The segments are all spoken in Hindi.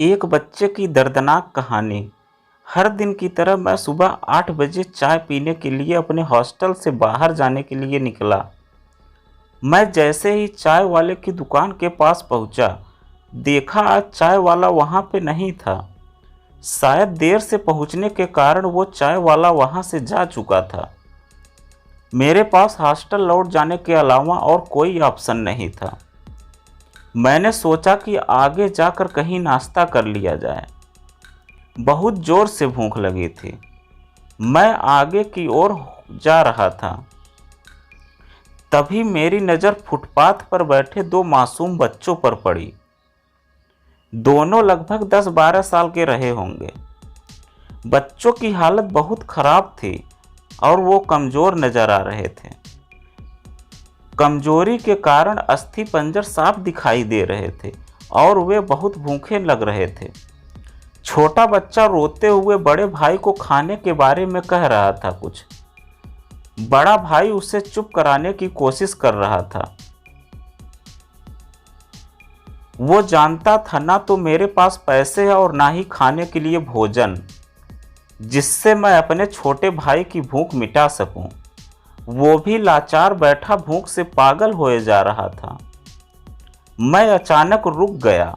एक बच्चे की दर्दनाक कहानी। हर दिन की तरह मैं सुबह 8 बजे चाय पीने के लिए अपने हॉस्टल से बाहर जाने के लिए निकला। मैं जैसे ही चाय वाले की दुकान के पास पहुंचा, देखा आज चाय वाला वहां पे नहीं था। शायद देर से पहुंचने के कारण वो चाय वाला वहां से जा चुका था। मेरे पास हॉस्टल लौट जाने के अलावा और कोई ऑप्शन नहीं था। मैंने सोचा कि आगे जाकर कहीं नाश्ता कर लिया जाए। बहुत जोर से भूख लगी थी। मैं आगे की ओर जा रहा था, तभी मेरी नज़र फुटपाथ पर बैठे दो मासूम बच्चों पर पड़ी। दोनों लगभग 10-12 साल के रहे होंगे। बच्चों की हालत बहुत खराब थी और वो कमज़ोर नज़र आ रहे थे। कमजोरी के कारण अस्थि पंजर साफ दिखाई दे रहे थे और वे बहुत भूखे लग रहे थे। छोटा बच्चा रोते हुए बड़े भाई को खाने के बारे में कह रहा था। कुछ बड़ा भाई उसे चुप कराने की कोशिश कर रहा था। वो जानता था ना तो मेरे पास पैसे है और ना ही खाने के लिए भोजन, जिससे मैं अपने छोटे भाई की भूख मिटा सकूं। वो भी लाचार बैठा भूख से पागल होए जा रहा था। मैं अचानक रुक गया।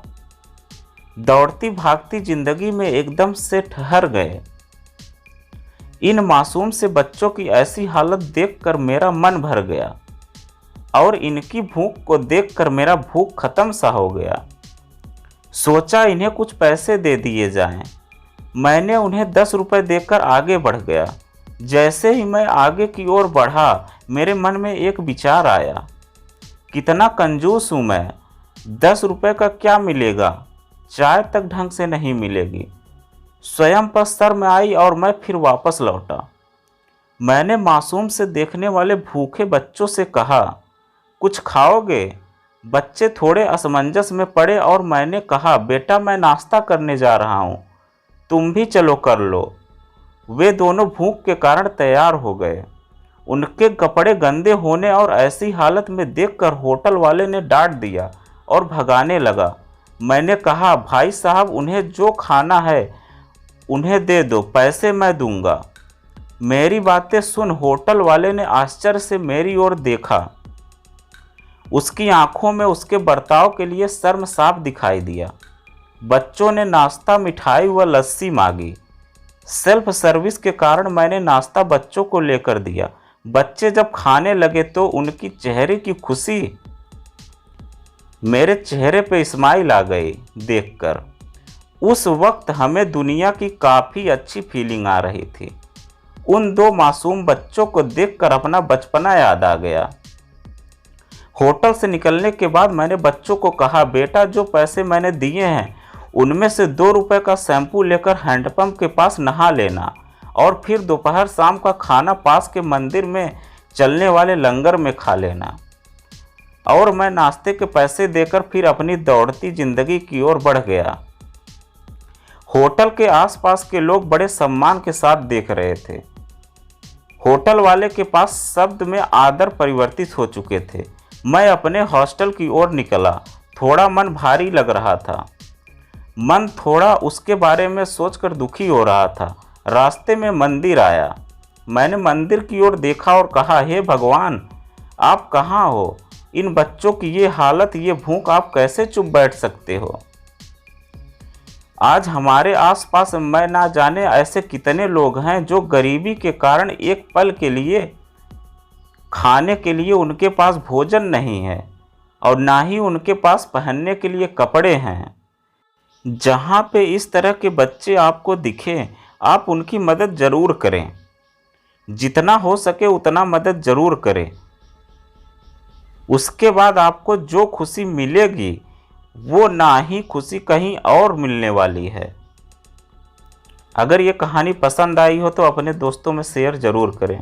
दौड़ती भागती जिंदगी में एकदम से ठहर गए। इन मासूम से बच्चों की ऐसी हालत देखकर मेरा मन भर गया और इनकी भूख को देखकर मेरा भूख खत्म सा हो गया। सोचा इन्हें कुछ पैसे दे दिए जाएं। मैंने उन्हें 10 रुपए देकर आगे बढ़ गया। जैसे ही मैं आगे की ओर बढ़ा, मेरे मन में एक विचार आया। कितना कंजूस हूँ मैं। 10 रुपए का क्या मिलेगा, चाय तक ढंग से नहीं मिलेगी। स्वयं पर शर्म आई और मैं फिर वापस लौटा। मैंने मासूम से देखने वाले भूखे बच्चों से कहा, कुछ खाओगे? बच्चे थोड़े असमंजस में पड़े और मैंने कहा, बेटा मैं नाश्ता करने जा रहा हूँ, तुम भी चलो कर लो। वे दोनों भूख के कारण तैयार हो गए। उनके कपड़े गंदे होने और ऐसी हालत में देखकर होटल वाले ने डांट दिया और भगाने लगा। मैंने कहा, भाई साहब उन्हें जो खाना है उन्हें दे दो, पैसे मैं दूंगा। मेरी बातें सुन होटल वाले ने आश्चर्य से मेरी ओर देखा। उसकी आंखों में उसके बर्ताव के लिए शर्म साफ दिखाई दिया। बच्चों ने नाश्ता, मिठाई व लस्सी मांगी। सेल्फ सर्विस के कारण मैंने नाश्ता बच्चों को लेकर दिया। बच्चे जब खाने लगे तो उनकी चेहरे की खुशी मेरे चेहरे पे स्माइल आ गई देखकर। उस वक्त हमें दुनिया की काफ़ी अच्छी फीलिंग आ रही थी। उन दो मासूम बच्चों को देखकर अपना बचपना याद आ गया। होटल से निकलने के बाद मैंने बच्चों को कहा, बेटा जो पैसे मैंने दिए हैं उनमें से 2 रुपए का शैम्पू लेकर हैंडपंप के पास नहा लेना और फिर दोपहर शाम का खाना पास के मंदिर में चलने वाले लंगर में खा लेना। और मैं नाश्ते के पैसे देकर फिर अपनी दौड़ती जिंदगी की ओर बढ़ गया। होटल के आसपास के लोग बड़े सम्मान के साथ देख रहे थे। होटल वाले के पास शब्द में आदर परिवर्तित हो चुके थे। मैं अपने हॉस्टल की ओर निकला। थोड़ा मन भारी लग रहा था। मन थोड़ा उसके बारे में सोचकर दुखी हो रहा था। रास्ते में मंदिर आया। मैंने मंदिर की ओर देखा और कहा, हे भगवान आप कहाँ हो? इन बच्चों की ये हालत, ये भूख, आप कैसे चुप बैठ सकते हो? आज हमारे आसपास मैं ना जाने ऐसे कितने लोग हैं जो गरीबी के कारण एक पल के लिए खाने के लिए उनके पास भोजन नहीं है और ना ही उनके पास पहनने के लिए कपड़े हैं। जहाँ पे इस तरह के बच्चे आपको दिखें, आप उनकी मदद ज़रूर करें। जितना हो सके उतना मदद ज़रूर करें। उसके बाद आपको जो खुशी मिलेगी वो ना ही खुशी कहीं और मिलने वाली है। अगर ये कहानी पसंद आई हो तो अपने दोस्तों में शेयर ज़रूर करें।